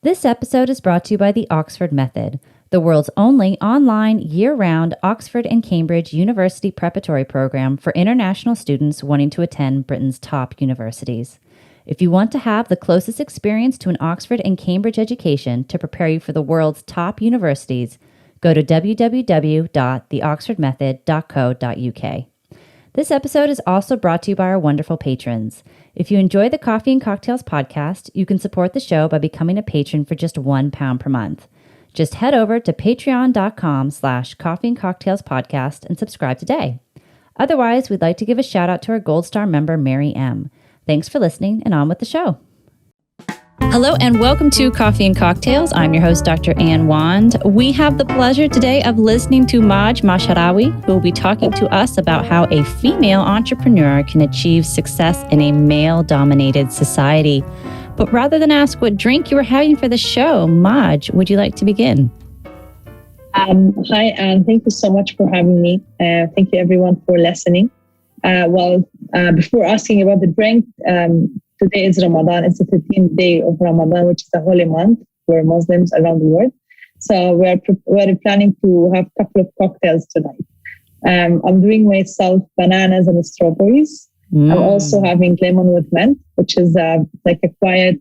This episode is brought to you by the Oxford Method, the world's only online, year-round Oxford and Cambridge University preparatory program for international students wanting to attend Britain's top universities. If you want to have the closest experience to an Oxford and Cambridge education to prepare you for the world's top universities, go to www.theoxfordmethod.co.uk. This episode is also brought to you by our wonderful patrons. If you enjoy the Coffee and Cocktails podcast, you can support the show by becoming a patron for just £1 per month. Just head over to patreon.com/Coffee and Cocktails podcast and subscribe today. Otherwise, we'd like to give a shout out to our Gold Star member, Mary M. Thanks for listening, and on with the show. Hello and welcome to Coffee and Cocktails. I'm your host, Dr. Ann Wand. We have the pleasure today of listening to Majd Mashharawi, who will be talking to us about how a female entrepreneur can achieve success in a male-dominated society. But rather than ask what drink you were having for the show, Majd, would you like to begin? Hi, Ann. Thank you so much for having me. Thank you, everyone, for listening. Before asking about the drink, today is Ramadan. It's the 15th day of Ramadan, which is a holy month for Muslims around the world. So we're planning to have a couple of cocktails tonight. I'm doing myself bananas and strawberries. I'm also having lemon with mint, which is like a quiet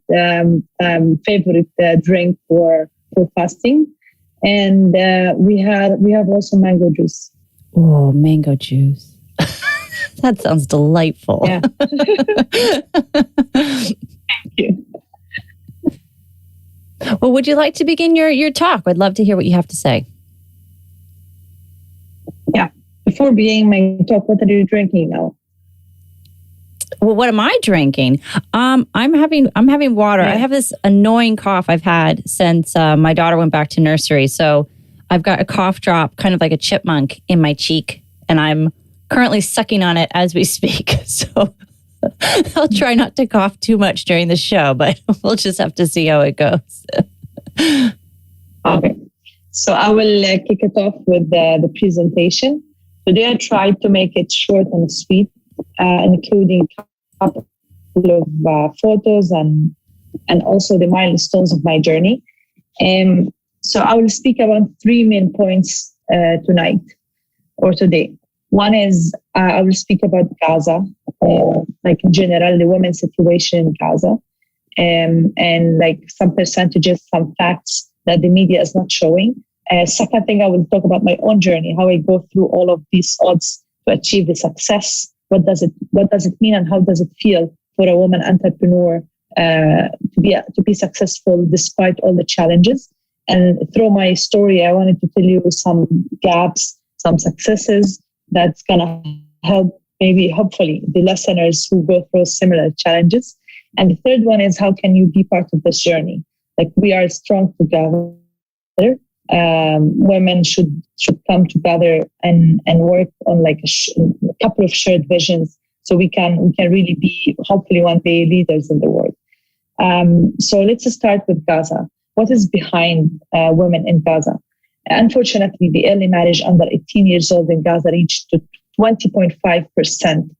favorite drink for fasting. And we have also mango juice. Oh, mango juice. That sounds delightful. Yeah. Thank you. Well, would you like to begin your talk? I'd love to hear what you have to say. Yeah. Before beginning my talk, what are you drinking now? Well, what am I drinking? I'm having water. Yeah. I have this annoying cough I've had since my daughter went back to nursery. So I've got a cough drop, kind of like a chipmunk, in my cheek, and I'm currently sucking on it as we speak. So I'll try not to cough too much during the show, but we'll just have to see how it goes. Okay. So I will kick it off with the presentation. Today I tried to make it short and sweet, including a couple of photos and also the milestones of my journey. So I will speak about three main points tonight or today. One is I will speak about Gaza, like in general, the women's situation in Gaza, and like some percentages, some facts that the media is not showing. Second thing, I will talk about my own journey, how I go through all of these odds to achieve the success. What does it mean, and how does it feel for a woman entrepreneur to be successful despite all the challenges? And through my story, I wanted to tell you some gaps, some successes that's gonna help hopefully the listeners who go through similar challenges. And the third one is, how can you be part of this journey? Like, we are strong together. Women should come together and work on like a couple of shared visions, so we can really be hopefully one day leaders in the world. So let's start with Gaza. What is behind women in Gaza? Unfortunately, the early marriage under 18 years old in Gaza reached to 20.5%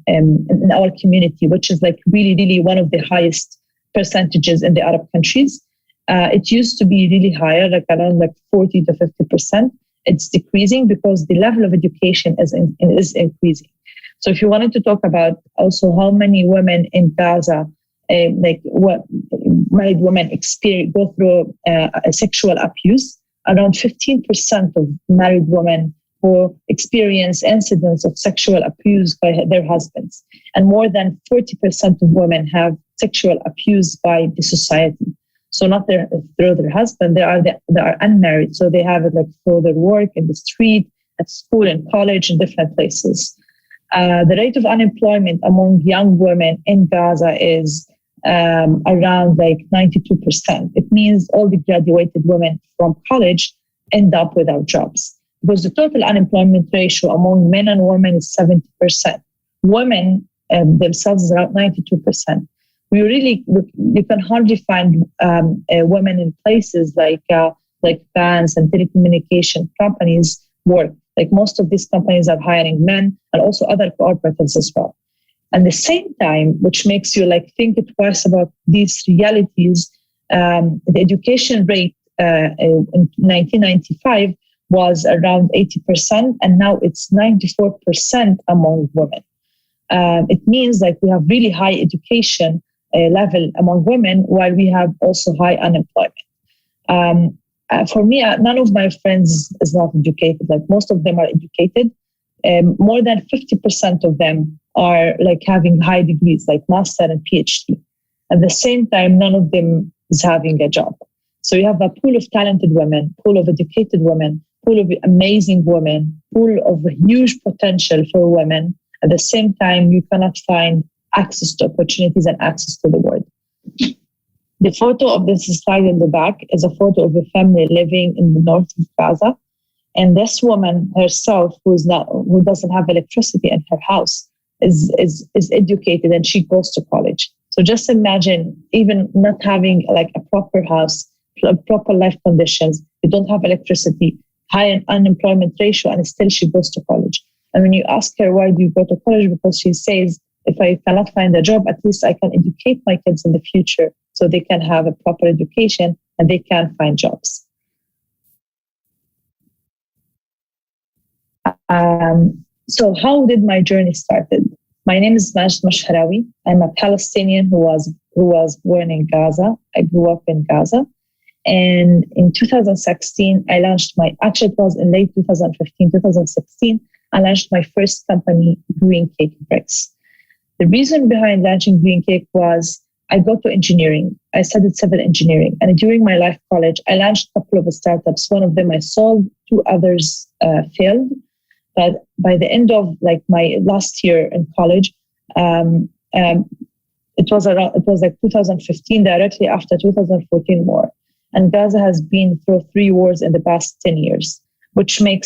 in our community, which is like really, really one of the highest percentages in the Arab countries. It used to be really higher, like around like 40 to 50%. It's decreasing because the level of education is increasing. So if you wanted to talk about also how many women in Gaza, married women go through a sexual abuse, around 15% of married women who experience incidents of sexual abuse by their husbands. And more than 40% of women have sexual abuse by the society. So not through their husband, they are unmarried. So they have it like through their work, in the street, at school, in college, in different places. The rate of unemployment among young women in Gaza is around like 92%. It means all the graduated women from college end up without jobs, because the total unemployment ratio among men and women is 70%. Women themselves is around 92%. You can hardly find women in places like banks and telecommunication companies work. Like most of these companies are hiring men and also other cooperatives as well. At the same time, which makes you like think twice about these realities, the education rate in 1995 was around 80%, and now it's 94% among women. It means like we have really high education level among women, while we have also high unemployment. For me, none of my friends is not educated. Like most of them are educated. More than 50% of them are like having high degrees, like master and PhD. At the same time, none of them is having a job. So you have a pool of talented women, pool of educated women, pool of amazing women, pool of huge potential for women. At the same time, you cannot find access to opportunities and access to the world. The photo of this slide in the back is a photo of a family living in the north of Gaza. And this woman herself, who doesn't have electricity in her house, is educated, and she goes to college. So just imagine even not having like a proper house, proper life conditions. You don't have electricity, high unemployment ratio, and still she goes to college. And when you ask her, why do you go to college? Because she says, if I cannot find a job, at least I can educate my kids in the future so they can have a proper education and they can find jobs. So how did my journey started? My name is Majd Mashharawi. I'm a Palestinian who was born in Gaza. I grew up in Gaza. And in 2016, it was in late 2015, 2016, I launched my first company, Green Cake Bricks. The reason behind launching Green Cake was I got to engineering. I studied civil engineering. And during my life college, I launched a couple of startups. One of them I sold, two others failed. But by the end of like my last year in college, it was like 2015, directly after 2014 war. And Gaza has been through 3 wars in the past 10 years, which made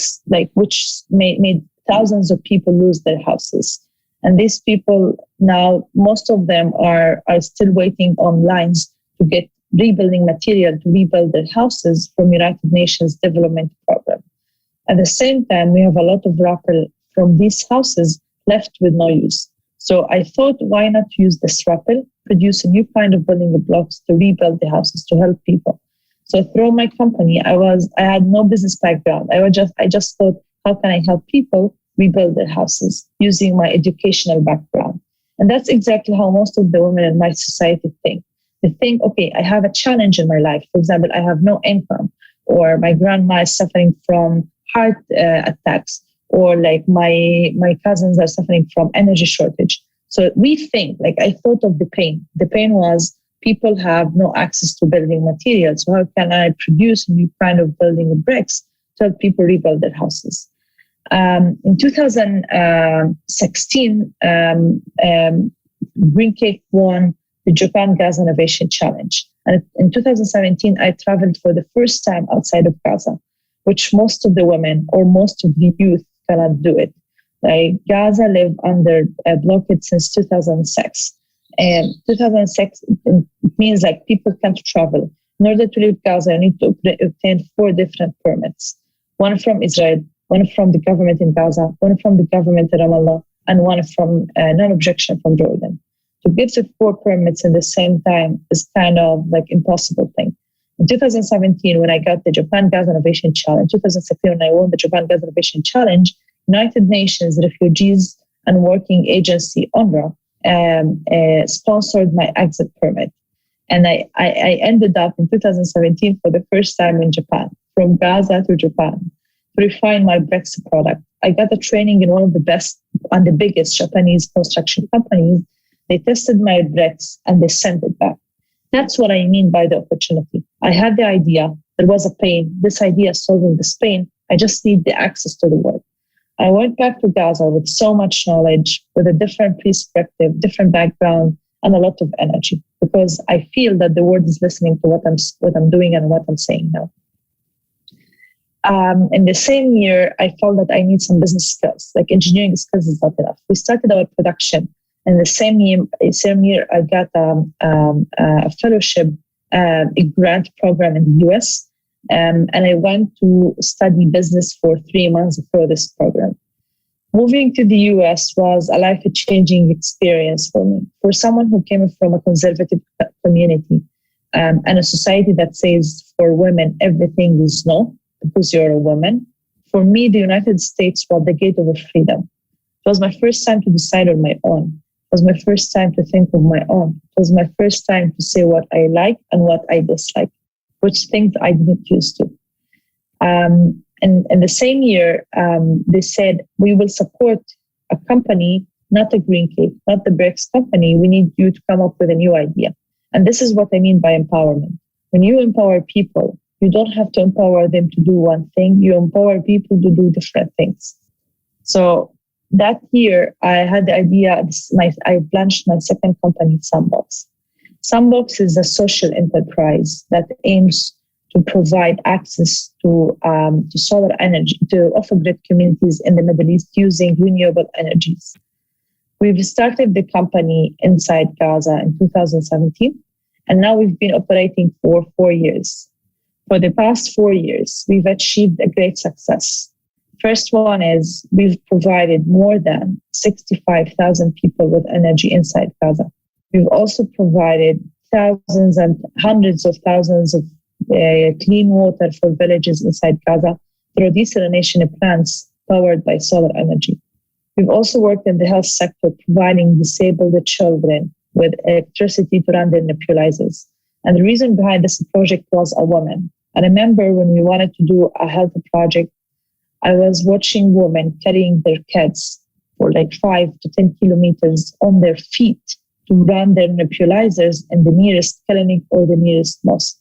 thousands of people lose their houses. And these people now, most of them are still waiting on lines to get rebuilding material to rebuild their houses from United Nations Development Program. At the same time, we have a lot of rappel from these houses left with no use. So I thought, why not use this rappel, produce a new kind of building blocks to rebuild the houses, to help people. So through my company, I had no business background. I just thought, how can I help people rebuild their houses using my educational background? And that's exactly how most of the women in my society think. They think, okay, I have a challenge in my life. For example, I have no income, or my grandma is suffering from heart attacks, or like my cousins are suffering from energy shortage. So we think, like I thought of the pain. The pain was people have no access to building materials. So how can I produce a new kind of building bricks to help people rebuild their houses? In 2016, Green Cake won the Japan Gaza Innovation Challenge. And in 2017, I traveled for the first time outside of Gaza, which most of the women or most of the youth cannot do it. Like Gaza lived under a blockade since 2006. And 2006, it means like people can't travel. In order to leave Gaza, you need to obtain 4 different permits. One from Israel, one from the government in Gaza, one from the government in Ramallah, and one from non-objection from Jordan. To get the 4 permits in the same time is kind of like impossible thing. In 2017, when I got the Japan Gaza Innovation Challenge, 2016, when I won the Japan Gaza Innovation Challenge, United Nations Refugees and Working Agency, UNRWA, sponsored my exit permit. And I ended up in 2017 for the first time in Japan, from Gaza to Japan, to refine my bricks product. I got a training in one of the best and the biggest Japanese construction companies. They tested my bricks and they sent it back. That's what I mean by the opportunity. I had the idea. There was a pain. This idea is solving this pain. I just need the access to the world. I went back to Gaza with so much knowledge, with a different perspective, different background, and a lot of energy, because I feel that the world is listening to what I'm doing and what I'm saying now. In the same year, I felt that I need some business skills, like engineering skills is not enough. We started our production. In the same year, I got a fellowship, a grant program in the US. And I went to study business for 3 months for this program. Moving to the US was a life-changing experience for me. For someone who came from a conservative community, and a society that says for women everything is no because you're a woman. For me, the United States was the gate of freedom. It was my first time to decide on my own. It was my first time to think of my own. It was my first time to say what I like and what I dislike, which things I didn't used to. And in the same year, they said, we will support a company, not a green cake, not the bricks company. We need you to come up with a new idea. And this is what I mean by empowerment. When you empower people, you don't have to empower them to do one thing. You empower people to do different things. So that year, I had the idea, I launched my second company, Sandbox. Sandbox is a social enterprise that aims to provide access to solar energy to off-grid communities in the Middle East using renewable energies. We've started the company inside Gaza in 2017, and now we've been operating for 4 years. For the past 4 years, we've achieved a great success. First one is we've provided more than 65,000 people with energy inside Gaza. We've also provided thousands and hundreds of thousands of clean water for villages inside Gaza through desalination plants powered by solar energy. We've also worked in the health sector, providing disabled children with electricity to run their nebulizers. And the reason behind this project was a woman. I remember when we wanted to do a health project, I was watching women carrying their kids for like 5 to 10 kilometers on their feet to run their nebulizers in the nearest clinic or the nearest mosque.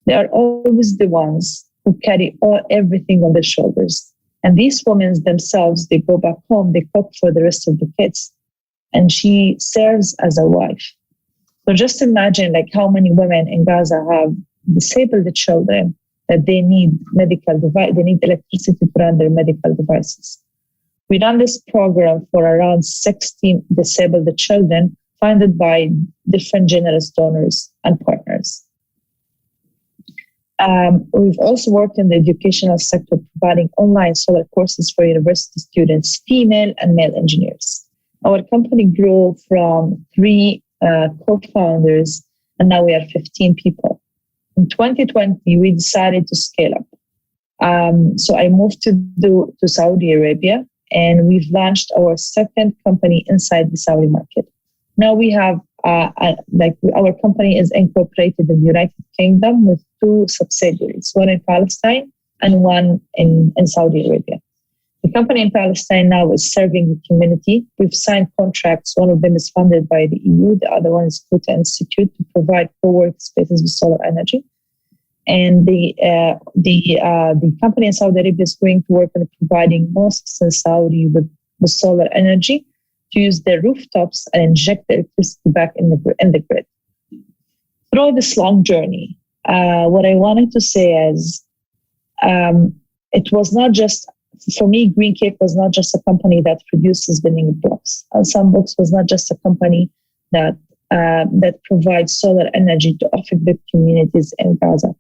They are always the ones who carry everything on their shoulders. And these women themselves, they go back home, they cook for the rest of the kids. And she serves as a wife. So just imagine like how many women in Gaza have disabled children that they need medical device, they need electricity to run their medical devices. We run this program for around 16 disabled children funded by different generous donors and partners. We've also worked in the educational sector, providing online solar courses for university students, female and male engineers. Our company grew from 3 co-founders, and now we are 15 people. In 2020, we decided to scale up. So I moved to Saudi Arabia, and we've launched our second company inside the Saudi market. Now we have, our company is incorporated in the United Kingdom with 2 subsidiaries, one in Palestine and one in Saudi Arabia. The company in Palestine now is serving the community. We've signed contracts. One of them is funded by the EU. The other one is Kuta Institute to provide co-work spaces with solar energy. And the company in Saudi Arabia is going to work on providing mosques in Saudi with solar energy to use their rooftops and inject the electricity back in the grid. Through this long journey, what I wanted to say is it was not just, for me, Green Cake was not just a company that produces building blocks. Sandbox was not just a company that provides solar energy to off-grid communities in Gaza.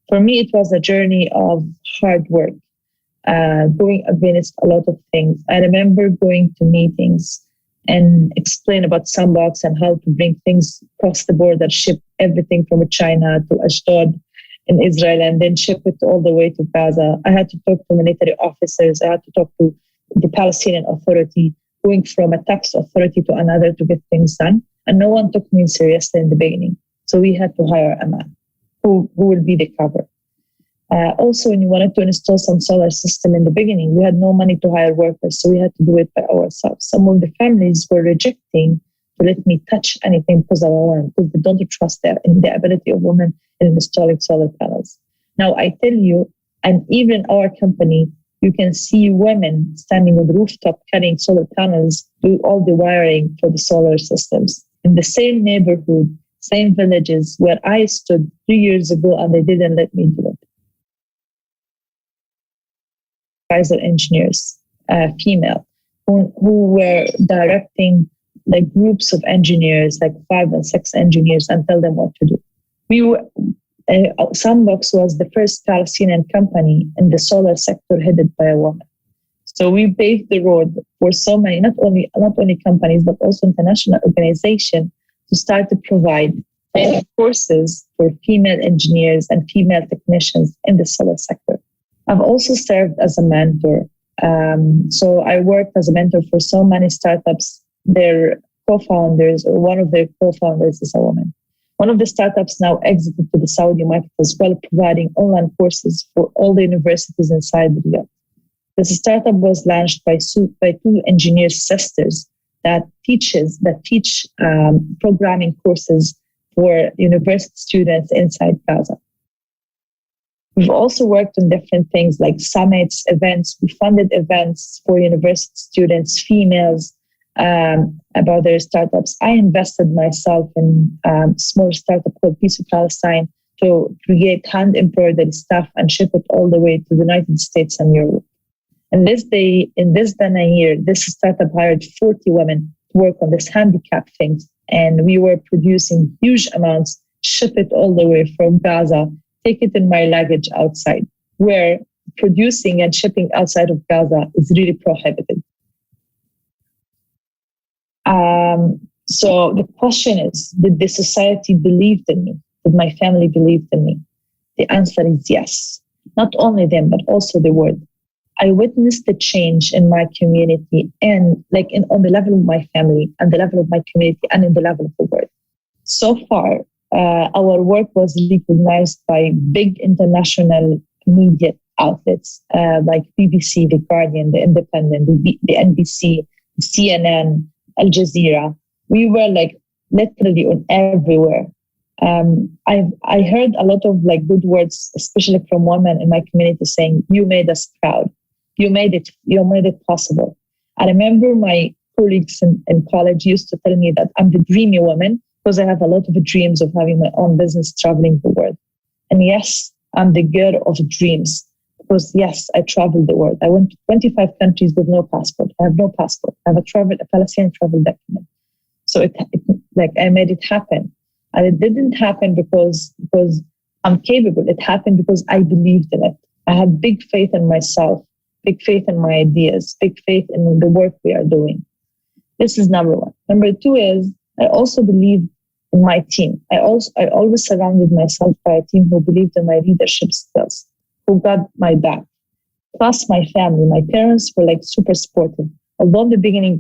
For me, it was a journey of hard work, going against a lot of things. I remember going to meetings and explain about Sandbox and how to bring things across the border, ship everything from China to Ashdod in Israel, and then ship it all the way to Gaza. I had to talk to military officers. I had to talk to the Palestinian Authority, going from a tax authority to another to get things done. And no one took me seriously in the beginning. So we had to hire a man who will be the cover. Also, when you wanted to install some solar system in the beginning, we had no money to hire workers, so we had to do it by ourselves. Some of the families were rejecting to let me touch anything because of a woman, because they don't trust in the ability of women in installing solar panels. Now, I tell you, and even in our company, you can see women standing on the rooftop carrying solar panels, do all the wiring for the solar systems in the same neighborhood, same villages where I stood 3 years ago, and they didn't let me do it. Engineers, female, who were directing like groups of engineers, like 5 and 6 engineers, and tell them what to do. Sandbox was the first Palestinian company in the solar sector headed by a woman. So we paved the road for so many, not only companies, but also international organizations to start to provide courses for female engineers and female technicians in the solar sector. I've also served as a mentor. So I worked as a mentor for so many startups. Their co-founders, or one of their co-founders, is a woman. One of the startups now exited to the Saudi market as well, providing online courses for all the universities inside Riyadh. This startup was launched by two engineer sisters that teach programming courses for university students inside Gaza. We've also worked on different things like summits, events. We funded events for university students, females, about their startups. I invested myself in a small startup called Peace of Palestine to create hand-embroidered stuff and ship it all the way to the United States and Europe. And in this than a year, this startup hired 40 women to work on this handicap things. And we were producing huge amounts, ship it all the way from Gaza, take it in my luggage outside, where producing and shipping outside of Gaza is really prohibited. So the question is, did the society believe in me? Did my family believe in me? The answer is yes. Not only them, but also the world. I witnessed the change in my community and on the level of my family and the level of my community and in the level of the world. So far, our work was recognized by big international media outlets like BBC, The Guardian, The Independent, the NBC, the CNN, Al Jazeera. We were literally on everywhere. I heard a lot of good words, especially from women in my community, saying, "You made us proud. You made it possible." I remember my colleagues in college used to tell me that I'm the dreamy woman because I have a lot of dreams of having my own business, traveling the world. And yes, I'm the girl of dreams because yes, I traveled the world. I went to 25 countries with no passport. I have no passport. I have a Palestinian travel document. So I made it happen. And it didn't happen because I'm capable. It happened because I believed in it. I had big faith in myself, big faith in my ideas, big faith in the work we are doing. This is number one. Number two is I also believe in my team. I always surrounded myself by a team who believed in my leadership skills, who got my back. Plus my family. My parents were super supportive. Although in the beginning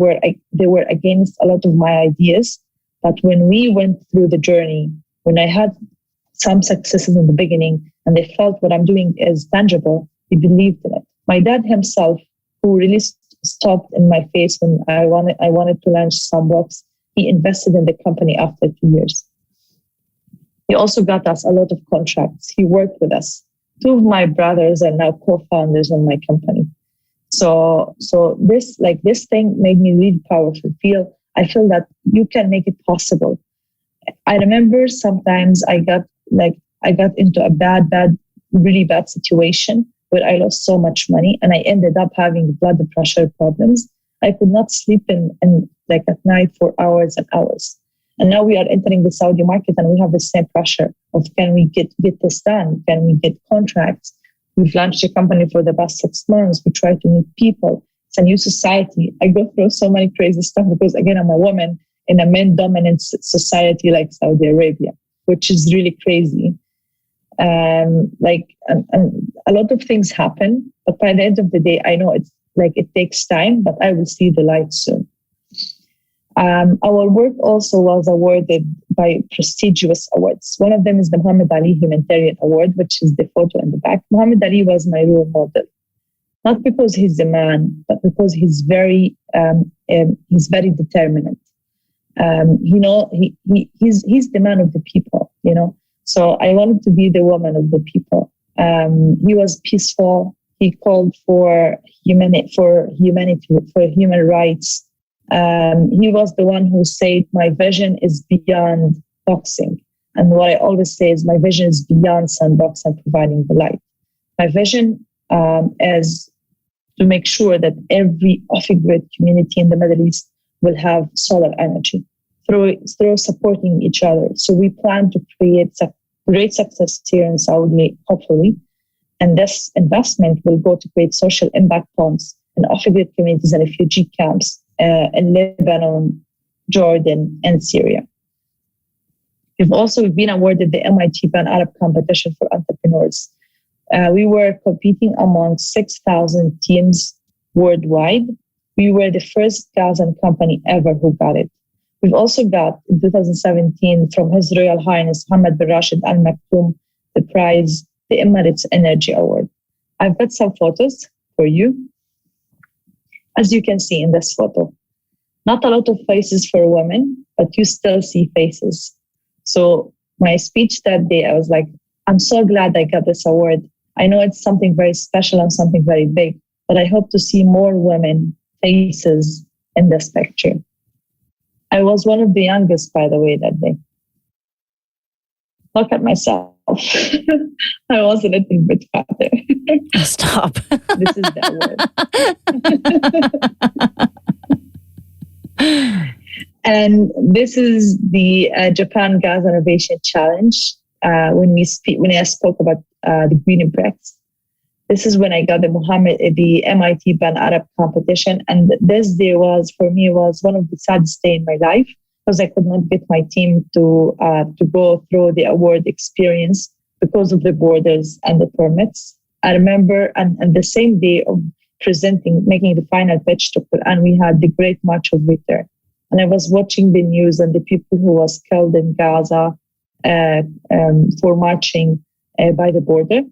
they were against a lot of my ideas, but when we went through the journey, when I had some successes in the beginning and they felt what I'm doing is tangible, they believed in it. My dad himself, who really stopped in my face when I wanted to launch some books, he invested in the company after 2 years. He also got us a lot of contracts. He worked with us. Two of my brothers are now co-founders in my company. So this thing made me really powerful. I feel that you can make it possible. I remember sometimes I got into a really bad situation where I lost so much money and I ended up having blood pressure problems. I could not sleep at night for hours and hours. And now we are entering the Saudi market and we have the same pressure of can we get this done? Can we get contracts? We've launched a company for the past 6 months. We try to meet people. It's a new society. I go through so many crazy stuff because, again, I'm a woman in a men-dominant society like Saudi Arabia, which is really crazy. And a lot of things happen, but by the end of the day, I know it takes time, but I will see the light soon. Our work also was awarded by prestigious awards. One of them is the Muhammad Ali Humanitarian Award, which is the photo in the back. Muhammad Ali was my role model, not because he's a man, but because he's very determined. He's the man of the people, So I wanted to be the woman of the people. He was peaceful. He called for humanity, for human rights. He was the one who said, my vision is beyond boxing. And what I always say is my vision is beyond sandbox and providing the light. My vision is to make sure that every off-grid community in the Middle East will have solar energy through supporting each other. So we plan to create great success here in Saudi, hopefully. And this investment will go to create social impact bonds in off-grid communities and refugee camps in Lebanon, Jordan, and Syria. We've also been awarded the MIT Pan-Arab Competition for Entrepreneurs. We were competing among 6,000 teams worldwide. We were the first Gazan company ever who got it. We've also got, in 2017, from His Royal Highness Hamad bin Rashid Al Maktoum, the prize, the Emirates Energy Award. I've got some photos for you. As you can see in this photo, not a lot of faces for women, but you still see faces. So my speech that day, I was like, I'm so glad I got this award. I know it's something very special and something very big, but I hope to see more women faces in this picture. I was one of the youngest, by the way, that day. Look at myself. I was a little bit fatter. Stop. This is that word. And this is the Japan Gaza Innovation Challenge. When I spoke about the green bricks, this is when I got the MIT Pan-Arab competition. And this day for me was one of the saddest days in my life, because I could not get my team to go through the award experience because of the borders and the permits. I remember, and the same day of making the final pitch to Quran, we had the Great March of Return. And I was watching the news and the people who was killed in Gaza for marching by the border.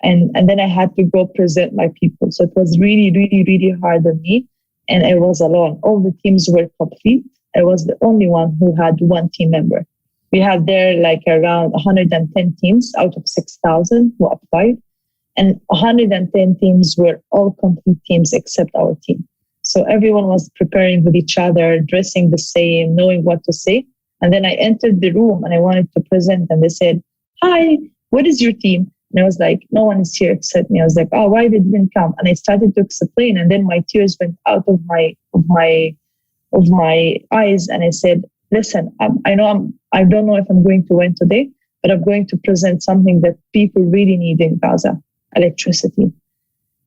And then I had to go present my people. So it was really, really, really hard on me. And I was alone. All the teams were complete. I was the only one who had one team member. We had there like around 110 teams out of 6,000 who applied. And 110 teams were all complete teams except our team. So everyone was preparing with each other, dressing the same, knowing what to say. And then I entered the room and I wanted to present. And they said, "Hi, what is your team?" And I was like, "No one is here except me." I was like, "Oh, why they didn't come?" And I started to explain. And then my tears went out of my eyes. And I said, "Listen, I don't know if I'm going to win today, but I'm going to present something that people really need in Gaza: electricity."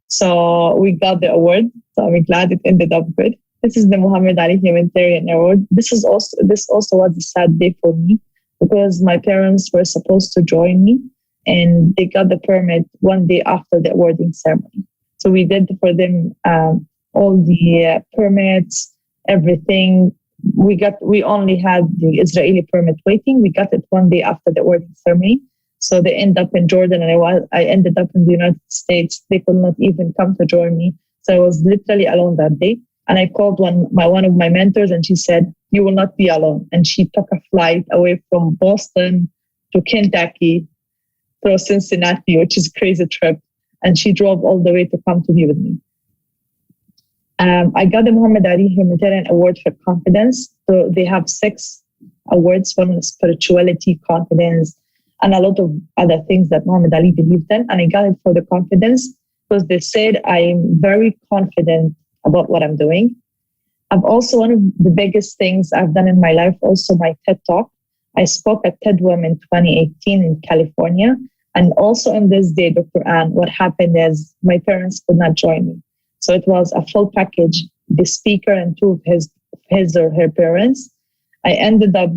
So we got the award. So I'm glad it ended up good. This is the Muhammad Ali Humanitarian Award. This also was a sad day for me, because my parents were supposed to join me, and they got the permit one day after the awarding ceremony. So we did for them all the permits, everything. We only had the Israeli permit waiting. We got it one day after the awarding ceremony. So they end up in Jordan, and I ended up in the United States. They could not even come to join me. So I was literally alone that day. And I called one of my mentors, and she said, "You will not be alone." And she took a flight away from Boston to Kentucky through Cincinnati, which is a crazy trip. And she drove all the way to come to be with me. I got the Muhammad Ali Humanitarian Award for Confidence. So they have 6 awards: one on spirituality, confidence, and a lot of other things that Muhammad Ali believed in. And I got it for the confidence because they said I'm very confident about what I'm doing. I've also, one of the biggest things I've done in my life, also my TED Talk. I spoke at TED Women 2018 in California. And also on this day, Dr. Ann, what happened is my parents could not join me. So it was a full package, the speaker and 2 of his or her parents. I ended up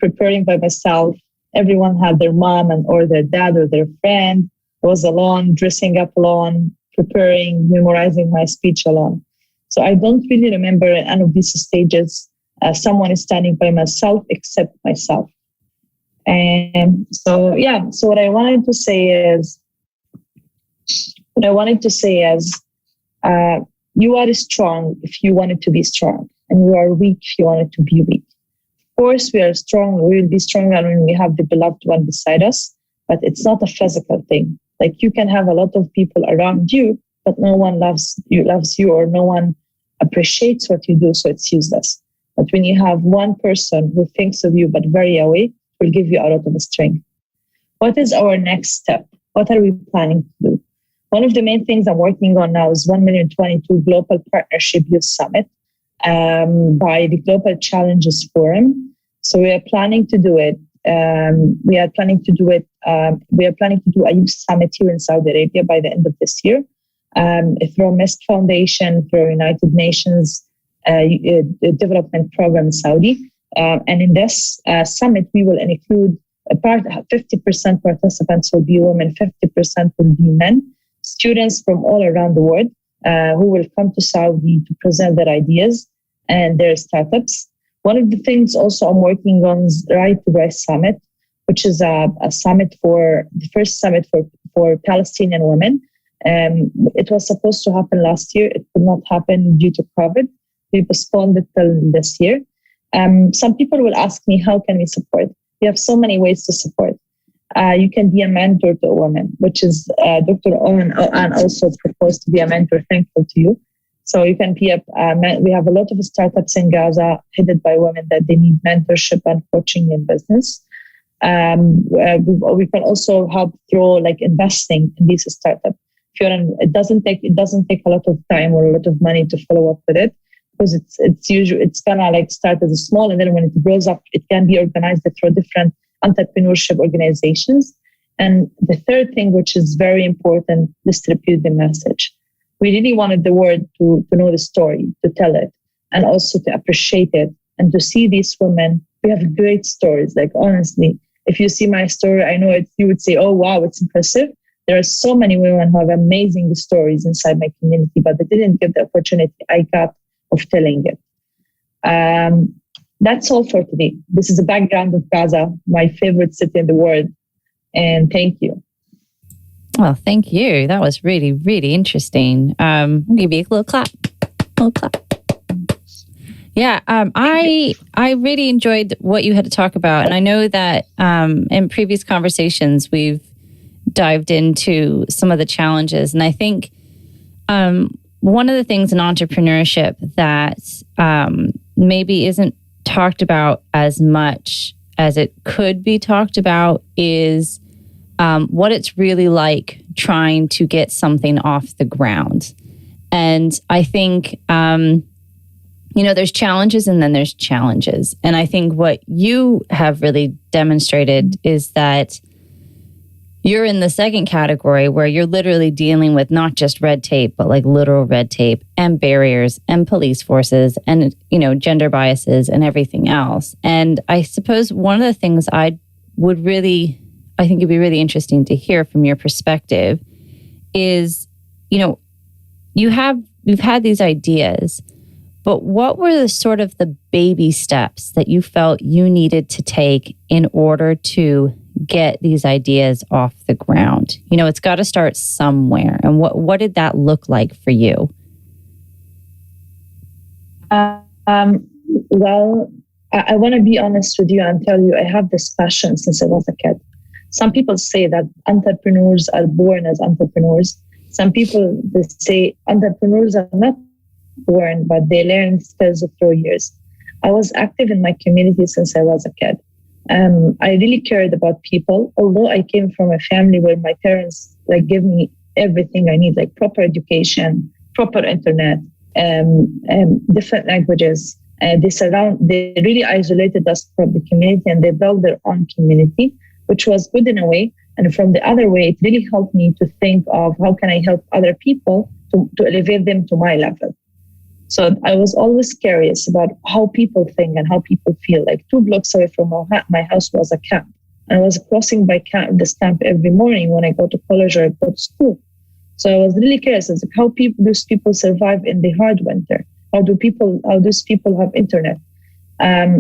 preparing by myself. Everyone had their mom or their dad or their friend. I was alone, dressing up alone, preparing, memorizing my speech alone. So I don't really remember at any of these stages someone is standing by myself except myself. And so, yeah, so what I wanted to say is, you are strong if you wanted to be strong, and you are weak if you wanted to be weak. Of course, we are strong. We will be stronger when we have the beloved one beside us, but it's not a physical thing. Like, you can have a lot of people around you, but no one loves you, or no one appreciates what you do, so it's useless. But when you have one person who thinks of you but very away, it will give you a lot of strength. What is our next step? What are we planning to do? One of the main things I'm working on now is 1,022 Global Partnership Youth Summit by the Global Challenges Forum. So we are planning to do it. We are planning to do a youth summit here in Saudi Arabia by the end of this year. Through MIST Foundation, through United Nations development program in Saudi. And in this summit, we will include 50% participants will be women, 50% will be men, students from all around the world who will come to Saudi to present their ideas and their startups. One of the things also I'm working on is Right to Right Summit, which is a summit the first summit for Palestinian women. It was supposed to happen last year. It could not happen due to COVID. We postponed it till this year. Some people will ask me, how can we support? We have so many ways to support. You can be a mentor to a woman, which is Dr. Owen also proposed to be a mentor. Thankful to you. So you can be we have a lot of startups in Gaza headed by women that they need mentorship and coaching in business. We can also help through investing in these startups. It doesn't take a lot of time or a lot of money to follow up with it, because it's gonna start as a small, and then when it grows up, it can be organized through different entrepreneurship organizations. And the third thing, which is very important, distribute the message. We really wanted the world to know the story, to tell it, and also to appreciate it, and to see these women. We have great stories. Honestly, if you see my story, I know you would say, "Oh wow, it's impressive." There are so many women who have amazing stories inside my community, but they didn't get the opportunity I got of telling it. That's all for today. This is the background of Gaza, my favorite city in the world. And thank you. Well, thank you. That was really, really interesting. I'll give you a little clap. Yeah, I really enjoyed what you had to talk about. And I know that in previous conversations, we've dived into some of the challenges. And I think one of the things in entrepreneurship that maybe isn't talked about as much as it could be talked about is what it's really like trying to get something off the ground. And I think, there's challenges and then there's challenges. And I think what you have really demonstrated is that you're in the second category, where you're literally dealing with not just red tape, but literal red tape and barriers and police forces and, gender biases and everything else. And I suppose one of the things I think it'd be really interesting to hear from your perspective is, you've had these ideas, but what were the baby steps that you felt you needed to take in order to get these ideas off the ground? It's got to start somewhere. And what did that look like for you? Well, I want to be honest with you and tell you, I have this passion since I was a kid. Some people say that entrepreneurs are born as entrepreneurs. Some people, they say entrepreneurs are not born, but they learn skills through years. I was active in my community since I was a kid. I really cared about people, although I came from a family where my parents give me everything I need, proper education, proper internet, different languages. They really isolated us from the community, and they built their own community, which was good in a way. And from the other way, it really helped me to think of how can I help other people to elevate them to my level. So I was always curious about how people think and how people feel. 2 blocks away from my house was a camp. And I was crossing by this camp every morning when I go to college or I go to school. So I was really curious as how those people survive in the hard winter. How those people have internet?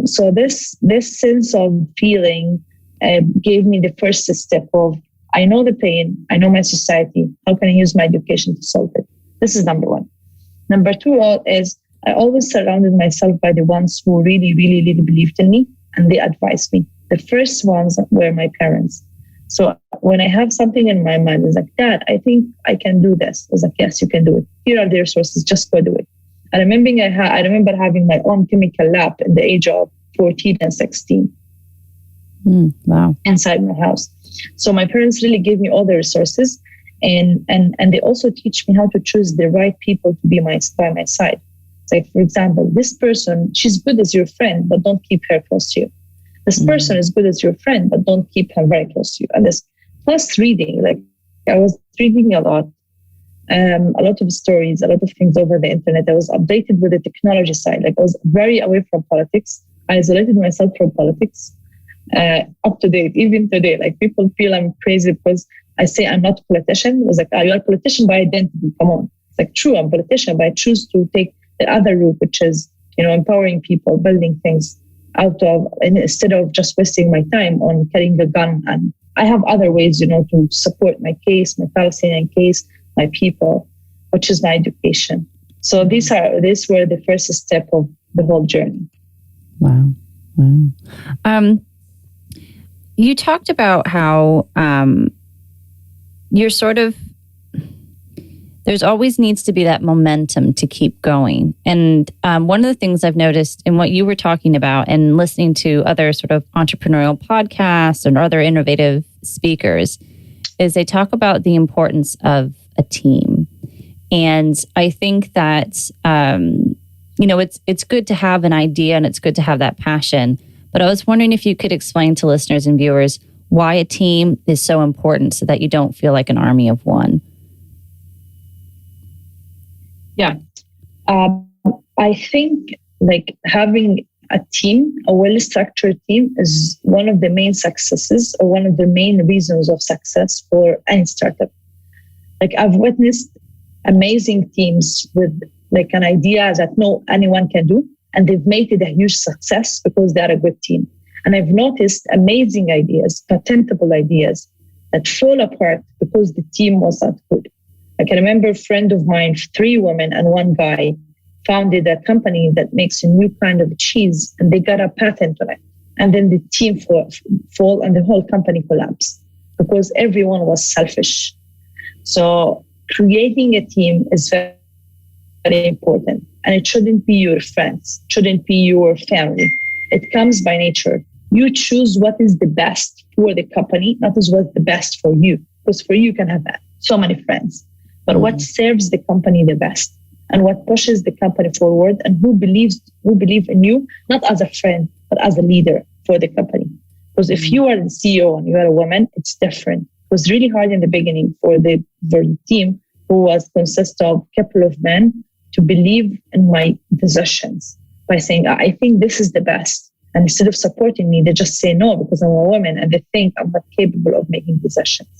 So this sense of feeling gave me the first step of, I know the pain, I know my society. How can I use my education to solve it? This is number one. Number two is I always surrounded myself by the ones who really, really, really believed in me, and they advised me. The first ones were my parents. So when I have something in my mind, it's Dad, I think I can do this. I was yes, you can do it. Here are the resources, just go do it. I remember having my own chemical lab at the age of 14 and 16. Wow. Inside my house. So my parents really gave me all the resources, and they also teach me how to choose the right people to be by my side. For example, this person, she's good as your friend, but don't keep her close to you. This person is good as your friend, but don't keep her very close to you. And this plus reading, I was reading a lot of stories, a lot of things over the internet. I was updated with the technology side. I was very away from politics. isolated myself from politics up to date, even today. Like people feel I'm crazy because I say I'm not a politician. It was like, you're a politician by identity. Come on. It's like, true, I'm a politician, but I choose to take the other route, which is, empowering people, building things instead of just wasting my time on carrying a gun. And I have other ways, to support my case, my Palestinian case, my people, which is my education. So these were the first step of the whole journey. Wow. You talked about how you're sort of, there's always needs to be that momentum to keep going. And one of the things I've noticed in what you were talking about and listening to other sort of entrepreneurial podcasts and other innovative speakers is they talk about the importance of a team. And I think that, it's good to have an idea and it's good to have that passion. But I was wondering if you could explain to listeners and viewers why a team is so important so that you don't feel like an army of one. Yeah. I think like having a team, a well-structured team, is one of the main successes or one of the main reasons of success for any startup. Like I've witnessed amazing teams with like an idea that anyone can do, and they've made it a huge success because they're a good team. And I've noticed amazing ideas, patentable ideas that fall apart because the team was not good. I can remember a friend of mine, 3 women and 1 guy, founded a company that makes a new kind of cheese, and they got a patent on it. And then the team fall and the whole company collapsed because everyone was selfish. So creating a team is very, very important. And it shouldn't be your friends, shouldn't be your family. It comes by nature. You choose what is the best for the company, not as what's the best for you. Because for you can have so many friends. But what serves the company the best and what pushes the company forward, and who believe in you, not as a friend, but as a leader for the company. Because if you are the CEO and you are a woman, it's different. It was really hard in the beginning for the team, who consist of a couple of men, to believe in my decisions by saying, I think this is the best. And instead of supporting me, they just say no because I'm a woman and they think I'm not capable of making decisions.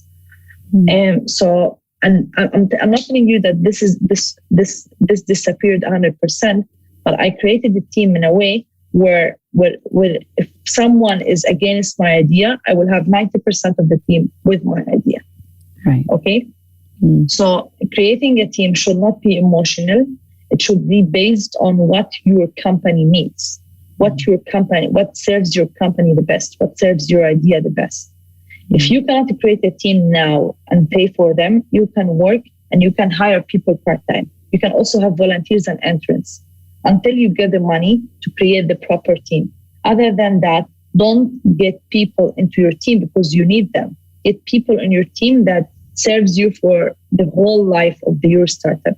And so, and I'm not telling you that this disappeared 100%, but I created the team in a way where if someone is against my idea, I will have 90% of the team with my idea. Right. Okay. So creating a team should not be emotional. It should be based on what your company needs, what serves your company the best, what serves your idea the best. If you cannot create a team now and pay for them, you can work and you can hire people part-time. You can also have volunteers and entrants until you get the money to create the proper team. Other than that, don't get people into your team because you need them. Get people in your team that serves you for the whole life of your startup.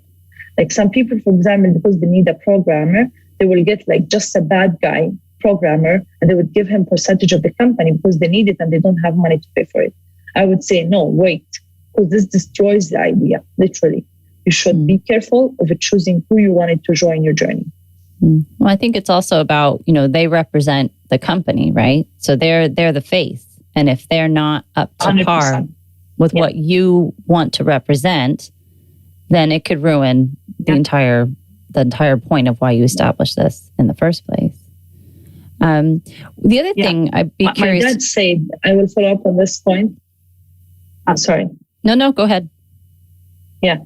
Like some people, for example, because they need a programmer, they will get like just a bad guy programmer and they would give him percentage of the company because they need it and they don't have money to pay for it. I would say, no, wait, because this destroys the idea, literally. You should be careful of choosing who you wanted to join your journey. Well, I think it's also about, they represent the company, right? So they're the face. And if they're not up to 100%. Par with what you want to represent, then it could ruin the entire point of why you established this in the first place. The other thing I'd be curious. My dad said, I will follow up on this point. I'm sorry. No, go ahead. Yeah.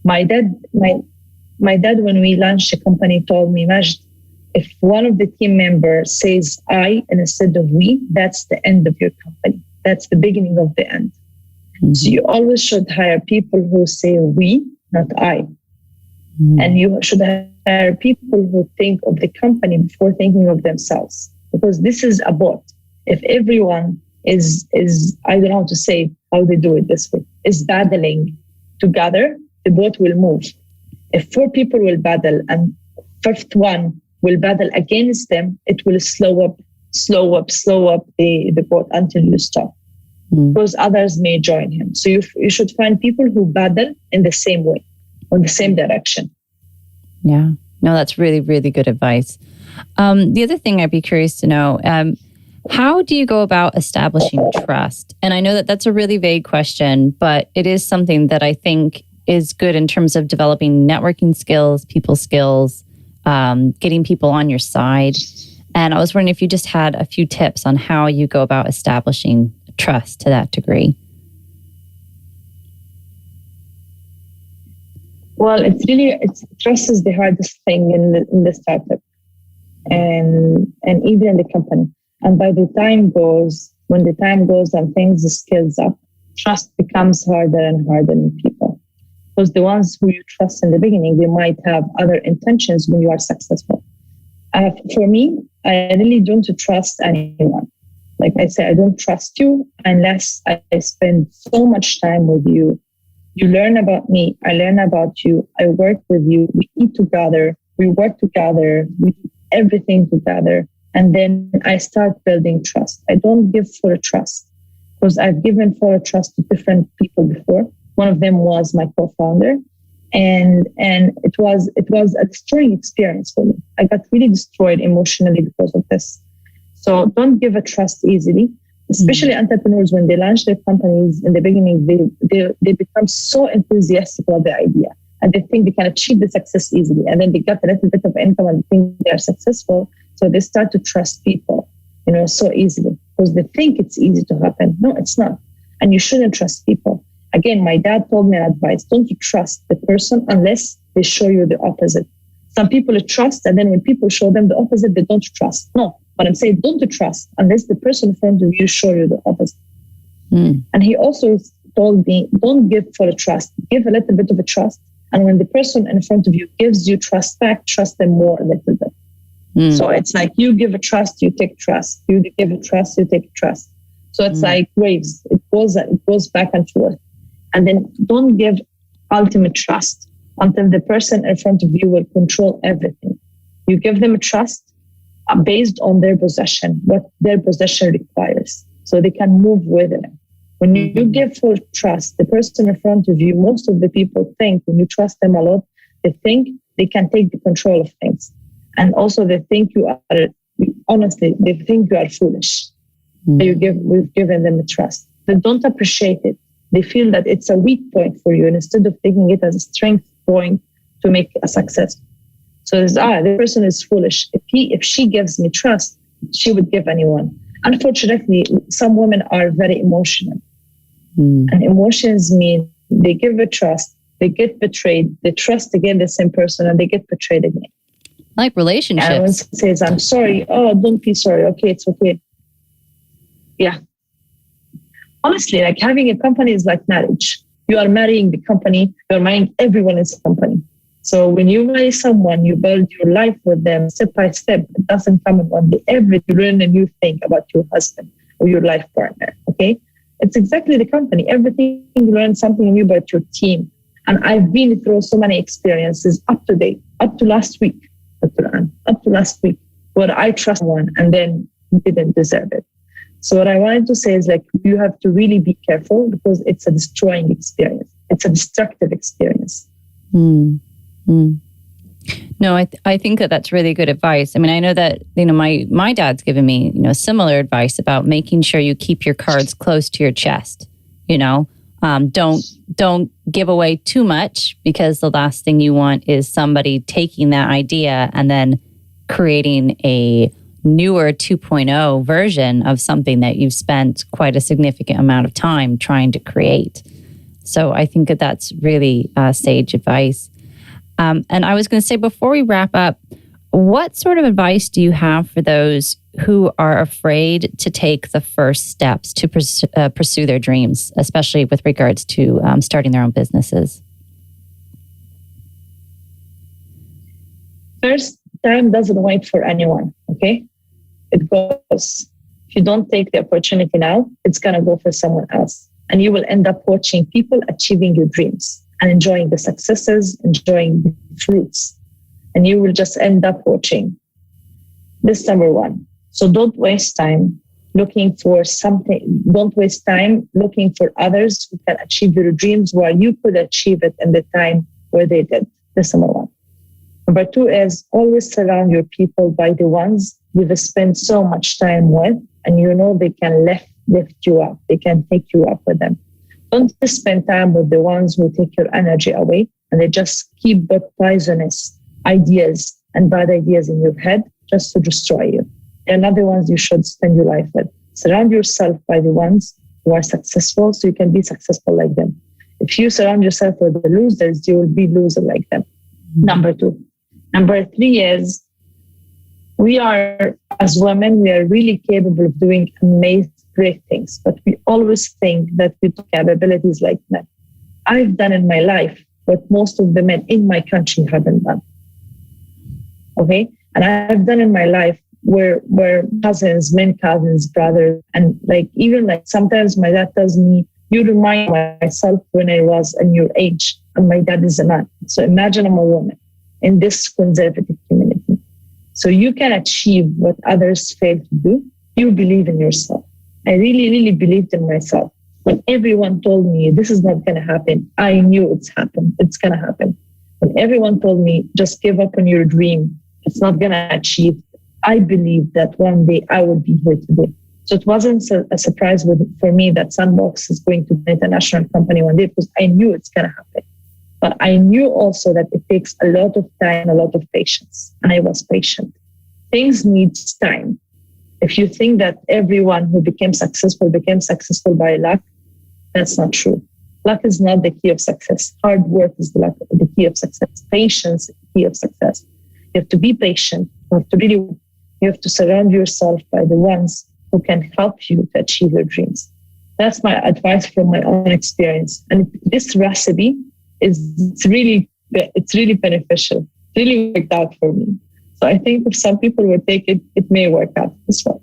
My dad, when we launched the company, told me, Majd, if one of the team members says I instead of we, that's the end of your company. That's the beginning of the end. So you always should hire people who say we, not I. And you should hire people who think of the company before thinking of themselves. Because this is a boat. If everyone is I don't know how to say how they do it this way, is battling together, the boat will move. If 4 people will battle and 5th one will battle against them, it will slow up the boat until you stop. Because others may join him. So you should find people who battle in the same way, on the same direction. Yeah. No, that's really, really good advice. The other thing I'd be curious to know, how do you go about establishing trust? And I know that that's a really vague question, but it is something that I think is good in terms of developing networking skills, people skills, getting people on your side. And I was wondering if you just had a few tips on how you go about establishing trust to that degree. Well, trust is the hardest thing in the startup and even in the company. And when the time goes and things scales up, trust becomes harder and harder in people. Because the ones who you trust in the beginning, they might have other intentions when you are successful. For me, I really don't trust anyone. Like I say, I don't trust you unless I spend so much time with you. You learn about me, I learn about you, I work with you, we eat together, we work together, we do everything together. And then I start building trust. I don't give full trust because I've given full trust to different people before. One of them was my co-founder. And it was a destroying experience for me. I got really destroyed emotionally because of this. So don't give a trust easily, especially entrepreneurs when they launch their companies in the beginning, they become so enthusiastic about the idea and they think they can achieve the success easily. And then they get a little bit of income and think they are successful. So they start to trust people, so easily because they think it's easy to happen. No, it's not. And you shouldn't trust people. Again, my dad told me advice, don't you trust the person unless they show you the opposite. Some people trust, and then when people show them the opposite, they don't trust. No, but I'm saying don't trust unless the person in front of you show you the opposite. And he also told me, don't give full trust, give a little bit of a trust. And when the person in front of you gives you trust back, trust them more a little bit. So it's like you give a trust, you take trust. You give a trust, you take trust. So it's like waves. It goes back and forth. And then don't give ultimate trust until the person in front of you will control everything. You give them a trust based on their possession, what their possession requires, so they can move with it. When you give full trust, the person in front of you, most of the people think when you trust them a lot, they think they can take the control of things. And also they think they think you are foolish. We've given them a trust. They don't appreciate it. They feel that it's a weak point for you, and instead of taking it as a strength point to make a success. So the person is foolish. If she gives me trust, she would give anyone. Unfortunately, some women are very emotional. And emotions mean they give a trust, they get betrayed, they trust again the same person, and they get betrayed again. Like relationships. And when someone says, I'm sorry, don't be sorry. Okay, it's okay. Yeah. Honestly, like having a company is like marriage. You are marrying the company, you're marrying everyone in the company. So when you marry someone, you build your life with them step by step. It doesn't come in one day. Every day you learn a new thing about your husband or your life partner, okay? It's exactly the company. Everything you learn something new about your team. And I've been through so many experiences up to last week, where I trust one and then didn't deserve it. So what I wanted to say is like, you have to really be careful because it's a destroying experience. It's a destructive experience. No, I think that's really good advice. I mean, I know that, my dad's given me, similar advice about making sure you keep your cards close to your chest. Don't give away too much because the last thing you want is somebody taking that idea and then creating a newer 2.0 version of something that you've spent quite a significant amount of time trying to create. So I think that's really sage advice. And I was going to say, before we wrap up, what sort of advice do you have for those who are afraid to take the first steps to pursue their dreams, especially with regards to starting their own businesses? First, time doesn't wait for anyone, okay? It goes. If you don't take the opportunity now, it's going to go for someone else. And you will end up watching people achieving your dreams and enjoying the successes, enjoying the fruits. And you will just end up watching. This is number one. So don't waste time looking for something. Don't waste time looking for others who can achieve your dreams while you could achieve it in the time where they did. This is number one. Number two is always surround your people by the ones you've spent so much time with, and you know they can lift you up. They can take you up with them. Don't spend time with the ones who take your energy away, and they just keep the poisonous ideas and bad ideas in your head just to destroy you. They're not the ones you should spend your life with. Surround yourself by the ones who are successful so you can be successful like them. If you surround yourself with the losers, you will be loser like them. Number two. Number three is we are, as women, we are really capable of doing amazing, great things, but we always think that we have capabilities like men. I've done in my life what most of the men in my country haven't done. Okay? And I've done in my life where cousins, men cousins, brothers, and even sometimes my dad tells me, you remind myself when I was in your age, and my dad is a man. So imagine I'm a woman in this conservative community. So you can achieve what others fail to do. You believe in yourself. I really, really believed in myself. When everyone told me this is not going to happen, I knew it's going to happen. When everyone told me just give up on your dream, it's not going to achieve, I believed that one day I would be here today. So it wasn't a surprise for me that Sandbox is going to be an international company one day, because I knew it's going to happen. But I knew also that it takes a lot of time, a lot of patience. And I was patient. Things need time. If you think that everyone who became successful by luck, that's not true. Luck is not the key of success. Hard work is the key of success. Patience is the key of success. You have to be patient. You have to surround yourself by the ones who can help you to achieve your dreams. That's my advice from my own experience. And this recipe it's really beneficial. It really worked out for me. So I think if some people would take it, it may work out as well.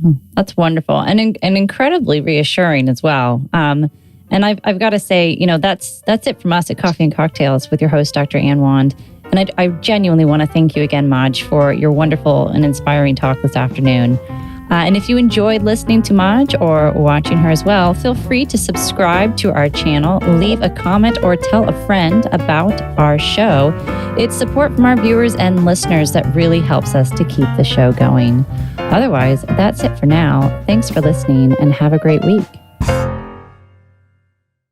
Oh, that's wonderful and incredibly reassuring as well. And I've got to say, that's it from us at Coffee and Cocktails with your host, Dr. Ann Wand. And I genuinely want to thank you again, Majd, for your wonderful and inspiring talk this afternoon. And if you enjoyed listening to Majd or watching her as well, feel free to subscribe to our channel, leave a comment, or tell a friend about our show. It's support from our viewers and listeners that really helps us to keep the show going. Otherwise, that's it for now. Thanks for listening and have a great week.